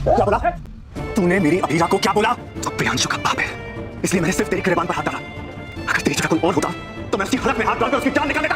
क्या बोला? तूने मेरी अभीरा को क्या बोला? तो प्रियांशु का बाप है, इसलिए मैंने सिर्फ तेरी गिरबान पर हाथ डाला। अगर तेरी जगह कोई और होता तो मैं उसकी हलक में हाथ डालकर उसकी जान निकाल देता।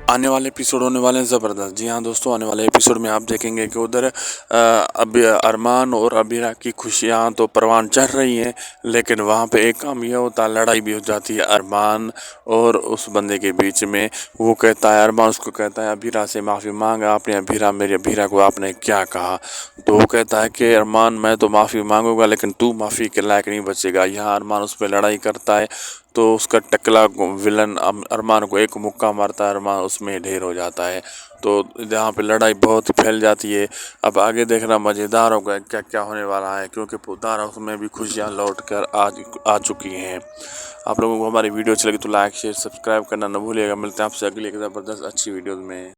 आने वाले एपिसोड होने वाले हैं ज़बरदस्त। जी हाँ दोस्तों, आने वाले एपिसोड में आप देखेंगे कि उधर अब अरमान और अबीरा की खुशियाँ तो परवान चढ़ रही हैं, लेकिन वहाँ पे एक काम यह होता है, लड़ाई भी हो जाती है अरमान और उस बंदे के बीच में। वो कहता है, अरमान उसको कहता है अबीरा से माफ़ी मांगा आपने, अबीरा मेरी अबीरा को आपने क्या कहा? तो वो कहता है कि अरमान मैं तो माफ़ी मांगूंगा लेकिन तू माफ़ी के लायक नहीं बचेगा। यहाँ अरमान उस पर लड़ाई करता है तो उसका टकला विलन अरमान को एक मुक्का मारता है, अरमान उसमें ढेर हो जाता है। तो यहाँ पे लड़ाई बहुत फैल जाती है। अब आगे देखना मज़ेदार होगा क्या क्या होने वाला है, क्योंकि पुतार उसमें भी खुशियाँ लौट कर आ चुकी हैं। आप लोगों को हमारी वीडियो अच्छी लगी तो लाइक शेयर सब्सक्राइब करना न भूलिएगा। मिलते हैं आपसे अगली एक ज़बरदस्त अच्छी वीडियो में।